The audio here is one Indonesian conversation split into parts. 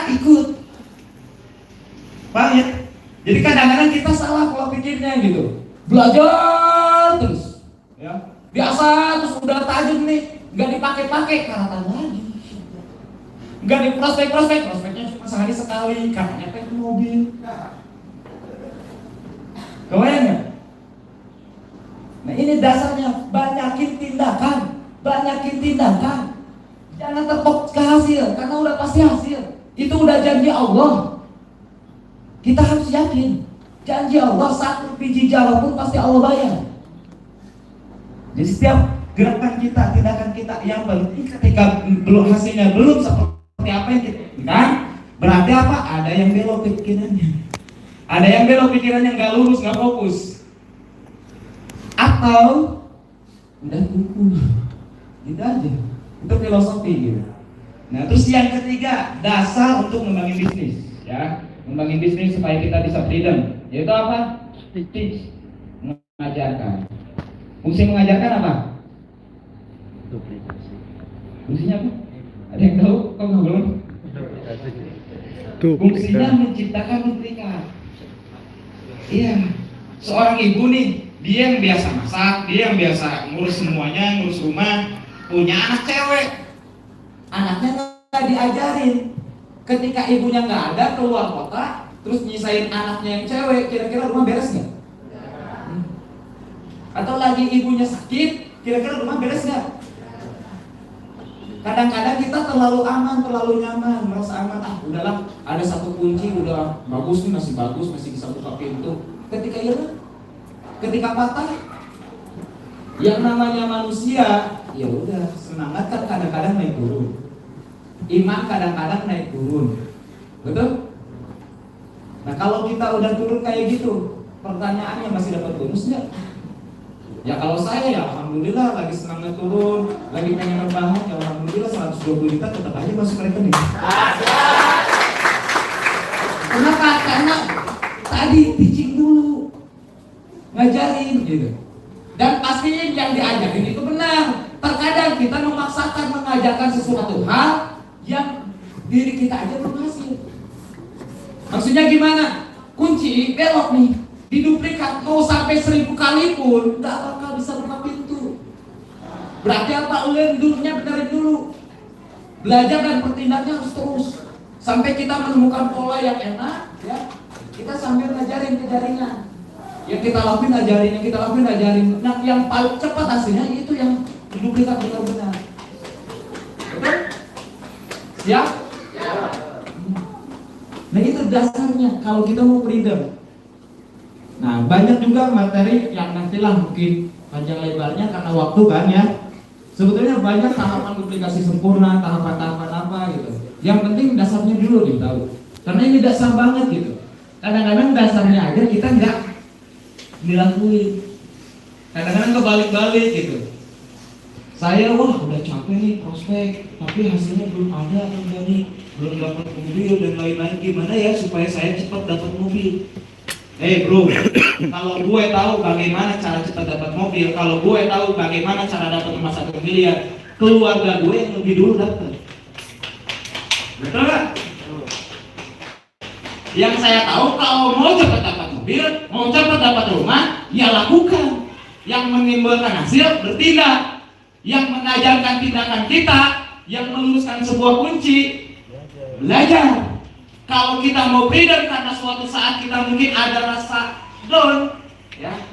ikut. Paham ya? Jadi kadang-kadang kita salah pola pikirnya gitu. Belajar terus, ya. Biasa terus udah tajam nih, nggak dipakai-pakai karatan lagi. Nggak di prospeknya cuma sehari sekali, katanya pakai mobil. Kebayang nggak? Nah ini dasarnya, banyakin tindakan. Jangan terpok ke hasil, karena udah pasti hasil. Itu udah janji Allah. Kita harus yakin, janji Allah, satu biji jawa pun pasti Allah bayar. Jadi setiap gerakan kita, tindakan kita yang penting ketika belum hasilnya belum seperti apa yang kita inginkan, berarti apa? Ada yang belok pikirannya. Ada yang belok pikirannya, nggak lurus, nggak fokus. Atau udah kuku. Gitu aja. Itu filosofi gitu. Nah, terus yang ketiga, dasar untuk ngembangin bisnis, ya. Ngembangin bisnis supaya kita bisa freedom. Yaitu apa? Teach, mengajarkan. Fungsi mengajarkan apa? Duplikasi. Fungsinya apa? Ada yang tahu? Kok nggak belum? Fungsinya menciptakan duplikat. Iya. Seorang ibu nih, dia yang biasa masak, dia yang biasa ngurus semuanya, ngurus rumah, punya anak cewek. Anaknya nggak diajarin. Ketika ibunya nggak ada, keluar kota, terus nyisain anaknya yang cewek, kira-kira rumah beres nggak? Atau lagi ibunya sakit, kira-kira rumah beres nggak? Kadang-kadang kita terlalu aman, terlalu nyaman, merasa aman. Ah udahlah, ada satu kunci, udah bagus nih, masih bagus, masih bisa buka pintu. Ketika hilang, ketika patah, yang namanya manusia, ya udah, semangat kan kadang-kadang naik turun, iman kadang-kadang naik turun, betul? Nah kalau kita udah turun kayak gitu, pertanyaannya masih dapat bonus nggak? Ya kalau saya ya alhamdulillah lagi semangat turun, lagi pengen rebahan, ya alhamdulillah 120 juta tetap aja masuk ke rekening. Kenapa? Karena tadi teaching dulu, ngajarin gitu. Dan pastinya yang diajarin itu benar. Terkadang kita memaksakan mengajarkan sesuatu hal yang diri kita aja belum hasil. Maksudnya gimana? Kunci belok nih, diduplikat mau sampai 1000 kali pun nggak bakal bisa buka pintu. Berarti apa? Ulen dulunya benerin dulu. Belajar dan bertindaknya harus terus sampai kita menemukan pola yang enak, ya. Kita sambil ngajarin ke jaringan. Yang kita lakuin ajarin. Nah, yang paling cepat hasilnya itu yang duplikat benar-benar. Betul? Siap? Nah itu dasarnya kalau kita mau freedom. Nah banyak juga materi yang nantilah mungkin panjang lebarnya karena waktu kan ya. Sebetulnya banyak tahapan duplikasi sempurna, tahapan-tahapan apa gitu. Yang penting dasarnya dulu nih tahu. Karena ini dasar banget gitu. Kadang-kadang dasarnya aja kita nggak dilakuin. Kadang-kadang kebalik-balik gitu. Saya udah capek nih prospek, tapi hasilnya belum ada, belum dapat mobil dan lain-lain. Gimana ya supaya saya cepat dapat mobil? Bro, kalau gue tahu bagaimana cara cepat dapat mobil, kalau gue tahu bagaimana cara dapat emas 1 miliar, keluarga gue yang lebih dulu dapat. Betul nggak? Yang saya tahu kalau mau cepat dapat mobil, mau cepat dapat rumah, ya lakukan. Yang menimbulkan hasil bertindak. Yang mengajarkan tindakan kita, yang meluruskan sebuah kunci, belajar. Kalau kita mau freedom karena suatu saat kita mungkin ada rasa down, ya,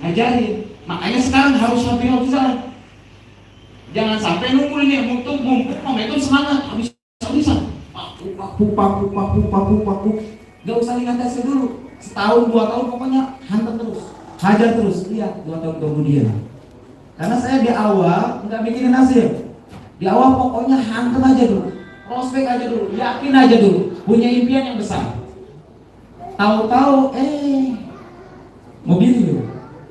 ngajarin. Makanya sekarang harus habis-habisan. Jangan sampai nunggu ini mumpung momentum semangat habis-habisan. Paku. Gak usah dilandasi dulu. Setahun 2 tahun pokoknya hantam terus, hajar terus. Lihat 2 tahun kemudian. Karena saya di awal nggak mikirin hasil. Di awal pokoknya hantam aja dulu, prospek aja dulu, yakin aja dulu, punya impian yang besar. Tahu-tahu mobil itu,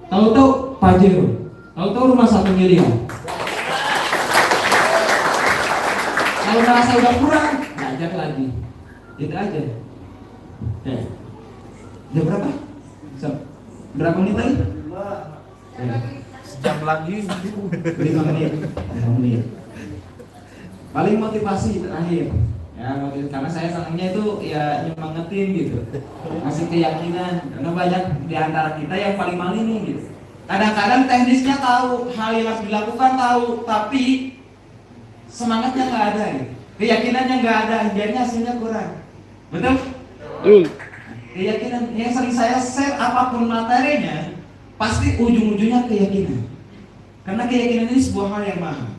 tahu-tahu Pajero, tahu-tahu rumah 1 miliar. Kalau merasa udah kurang, belajar lagi. Gitu aja. Jam berapa? Berapa menit lagi? Sejam lagi 5 menit. Paling motivasi terakhir, Ya, karena saya senangnya itu ya nyemangetin gitu, ngasih keyakinan. Karena banyak di antara kita yang paling maling nih gitu. Kadang-kadang teknisnya tahu, hal yang harus dilakukan tahu, tapi semangatnya nggak ada, gitu. Keyakinannya nggak ada, jadinya hasilnya kurang. Betul? Betul. Keyakinan yang sering saya share apapun materinya, pasti ujung-ujungnya keyakinan. Karena keyakinan ini sebuah hal yang mahal.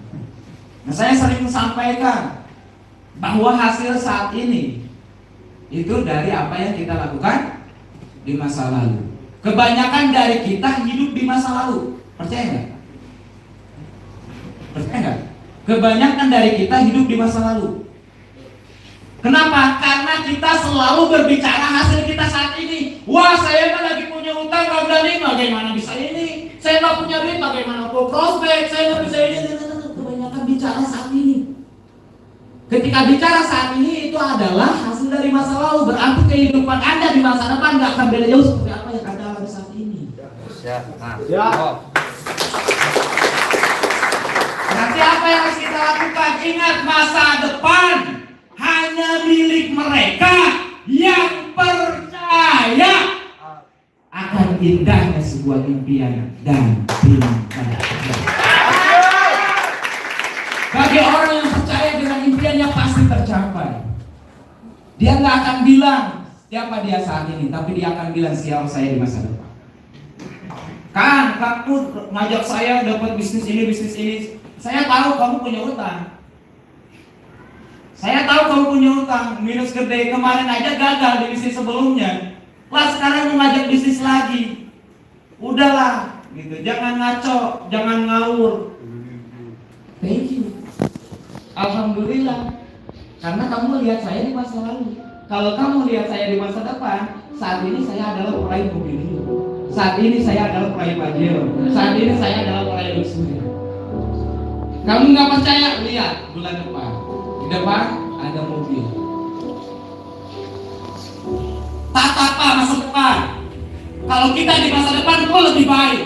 Nah, saya sering sampaikan bahwa hasil saat ini itu dari apa yang kita lakukan di masa lalu. Kebanyakan dari kita hidup di masa lalu. Percaya nggak? Percaya nggak? Kebanyakan dari kita hidup di masa lalu. Kenapa? Karena kita selalu berbicara hasil kita saat ini. Wah, saya kan lagi punya utang, nggak berani, bagaimana bisa ini? Saya nggak punya duit, bagaimana mau prospek? Saya nggak bisa ini. Kebanyakan bicara saat ini. Ketika bicara saat ini itu adalah hasil dari masa lalu. Berarti kehidupan Anda di masa depan nggak akan beda jauh seperti apa yang Anda alami saat ini. Ya. Berarti apa yang harus kita lakukan? Ingat, masa depan hanya milik mereka yang percaya akan indahnya sebuah impian dan bintang. Bagi orang yang percaya dengan impiannya pasti tercapai. Dia nggak akan bilang siapa dia saat ini, tapi dia akan bilang siapa saya di masa depan. Kan, kamu ngajak saya dapat bisnis ini. Saya tahu kamu punya utang. Saya tahu kamu punya utang, minus gede. Kemarin aja gagal di bisnis sebelumnya. Lah sekarang mau ngajak bisnis lagi. Udahlah, gitu. Jangan ngaco, jangan ngawur. Thank you. Alhamdulillah. Karena kamu lihat saya di masa lalu. Kalau kamu lihat saya di masa depan, saat ini saya adalah peraih mobil ini. Saat ini saya adalah peraih Pajero. Saat ini saya adalah peraih luxury. Kamu nggak percaya? Lihat bulan depan. Di depan ada mobil. Tatapa masa depan. Kalau kita di masa depan pun lebih baik.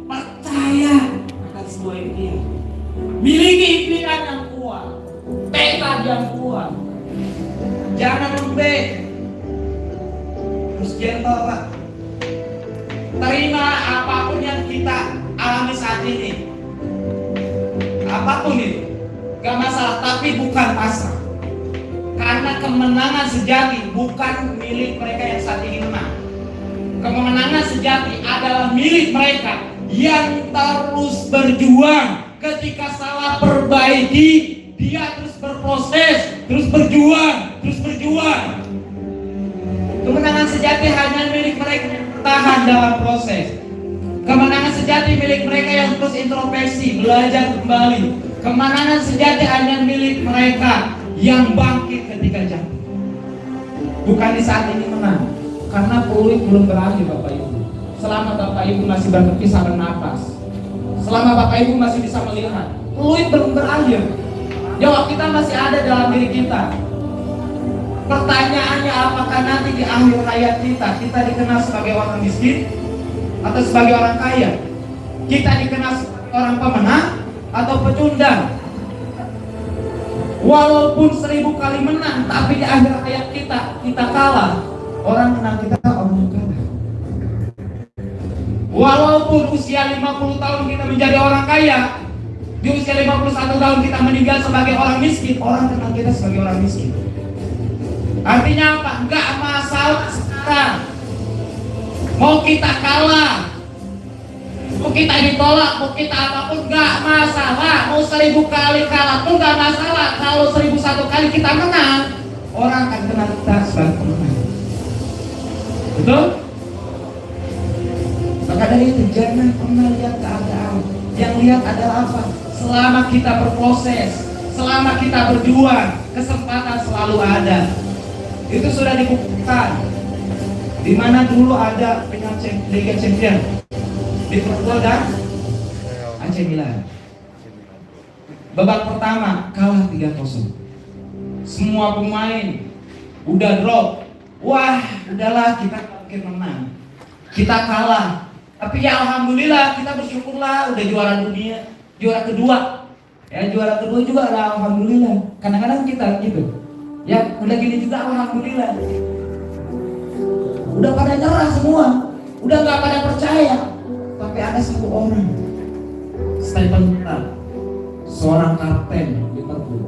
Percaya akan sebuah impian. Miliki impian yang kuat. Tekad yang kuat. Jangan lembek. Terus gentle, Pak. Terima apapun yang kita alami saat ini. Apapun itu, gak masalah, tapi bukan pasrah. Karena kemenangan sejati bukan milik mereka yang saat ini menang. Kemenangan sejati adalah milik mereka yang terus berjuang. Ketika salah perbaiki, dia terus berproses, terus berjuang. Kemenangan sejati hanya milik mereka yang bertahan dalam proses. Kemenangan sejati milik mereka yang terus introspeksi, belajar kembali. Kemenangan sejati hanya milik mereka yang bangkit ketika jatuh. Bukan di saat ini menang, karena peluit belum berakhir, Bapak Ibu. Selama Bapak Ibu masih bisa bernapas, selama Bapak Ibu masih bisa melihat, peluit belum berakhir. Jawab kita masih ada dalam diri kita. Pertanyaannya, apakah nanti di akhir hayat kita dikenal sebagai orang miskin atau sebagai orang kaya? Kita dikenal sebagai orang pemenang atau pecundang? Walaupun 1000 kali menang, tapi di akhir hayat kita kalah. Orang kenal kita orang yang kalah. Walaupun usia 50 tahun kita menjadi orang kaya, di usia 51 tahun kita meninggal sebagai orang miskin, orang kenal kita sebagai orang miskin. Artinya apa? Enggak masalah sekarang. Mau kita kalah, mau kita ditolak, mau kita apapun, enggak masalah. Mau 1000 kali kalah pun enggak masalah. Kalau 1001 kali kita menang, orang akan kenal kita sebagai pemenang. Betul? Maka dari itu jangan pernah lihat keadaan. Yang lihat adalah apa? Selama kita berproses, selama kita berjuang, kesempatan selalu ada. Itu sudah dibuktikan. Di mana dulu ada final Liga Champion, Liverpool dan AC Milan. Babak pertama kalah 3-0. Semua pemain udah drop. Wah, udahlah kita mungkin menang. Kita kalah. Tapi ya alhamdulillah, kita bersyukurlah udah juara dunia, juara kedua. Ya juara kedua juga lah alhamdulillah. Kadang-kadang kita gitu. Ya udah gini juga alhamdulillah. Udah pada nyerah semua, udah nggak pada percaya. Tapi ada satu orang, Stephen Gerrard, seorang kapten Liverpool.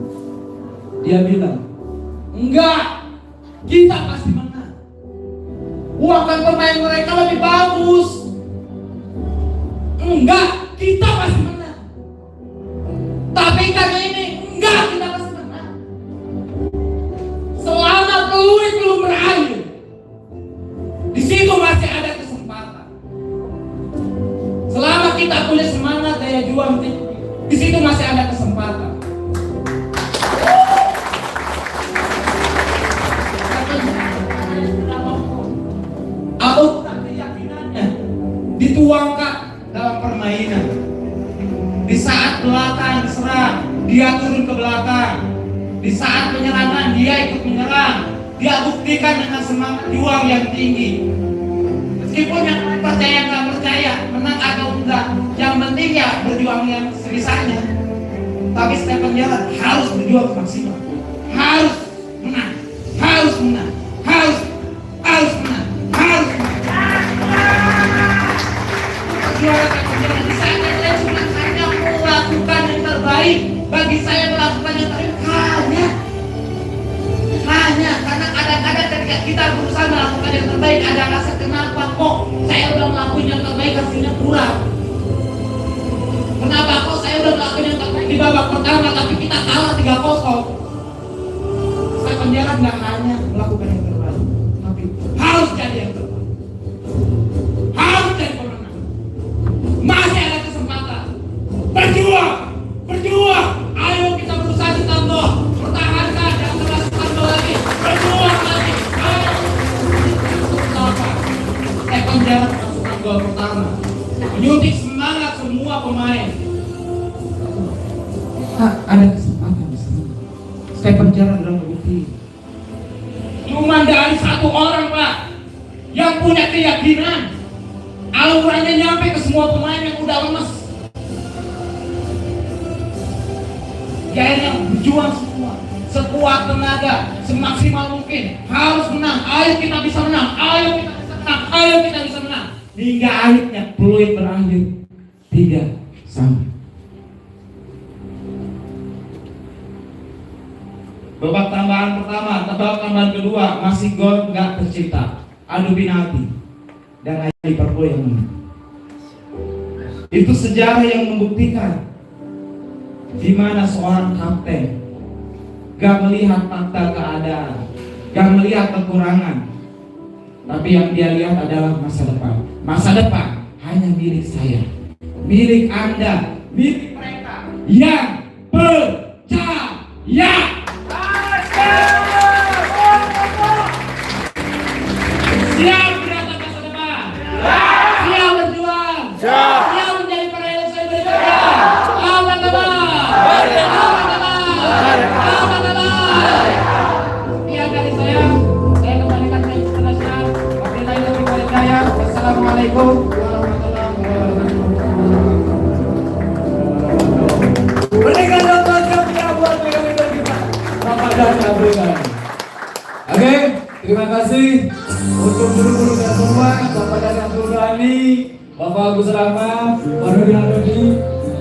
Dia bilang, enggak, kita pasti menang. Bahkan pemain mereka lebih bagus. Enggak, kita pasti menang. Tapi karena ini, enggak, kita pasti menang. Selama peluit belum berakhir, di situ masih ada kesempatan. Selama kita punya semangat daya juang tinggi, di situ masih ada kesempatan. Atau keyakinannya dituangkan dalam permainan. Di saat belakang diserang, dia turun ke belakang. Di saat penyerangan, dia ikut menyerang. Dia buktikan dengan semangat juang yang tinggi. Meskipun yang percaya nggak percaya, menang atau enggak, yang penting ya berjuang yang sebisanya. Tapi Stephen Gerrard harus berjuang maksimal, harus menang, harus menang, harus menang, harus menang. Juara Stephen Gerrard di saat saya cuma hanya melakukan yang terbaik. Bagi saya melakukan yang terbaik hanya karena kadang-kadang ketika kita berusaha melakukan yang terbaik ada rasa kenapa kok saya udah melakukan yang terbaik hasilnya kurang. Kenapa kok saya udah melakukan yang terbaik di babak pertama tapi kita kalah 3-0. Stephen Gerrard nggak hanya melakukan yang terbaik, tapi harus jadi yang terbaik, harus jadi pemenang. Masih ada kesempatan. Berjuang. Ayo kita berusaha ditambah, pertahankan dan terus tambah lagi. Berjuang lagi. Ayo. Stephen Gerrard masukkan gol pertama, menyuntik semangat semua pemain. Ada kesempatan di sini. Stephen Gerrard dalam bukti. Cuma dari satu orang Pak yang punya keyakinan. Alurannya nyampe ke semua pemain yang udah lemas. Dia yang berjuang semua, sekuat tenaga, semaksimal mungkin. Harus menang. Ayo kita bisa menang. Ayo kita bisa menang. Ayo kita bisa menang. Hingga akhirnya peluit berakhir 3-1. Babak tambahan pertama, babak tambahan kedua masih gol nggak tercipta, adu penalti dan Liverpool yang menang. Itu sejarah yang membuktikan di mana seorang kapten gak melihat fakta keadaan, gak melihat kekurangan, tapi yang dia lihat adalah masa depan. Masa depan hanya milik saya, milik Anda, milik mereka yang percaya. Siap menatap masa depan. Siap berjuang. Siap menjadi perayaan saya berikutnya. Aman teman. Sekian dari saya kembalikan ke internasional. Wabillahi taufiq wal hidayah. Wassalamualaikum warahmatullahi wabarakatuh. Berikan contoh yang buat mereka kita. Bapak dan Abdullah. Oke, terima kasih untuk guru-guru dan semua, Bapak dan Abdul Ghani, Bapak Agus Rahmat, Pak Nurdin Alodi,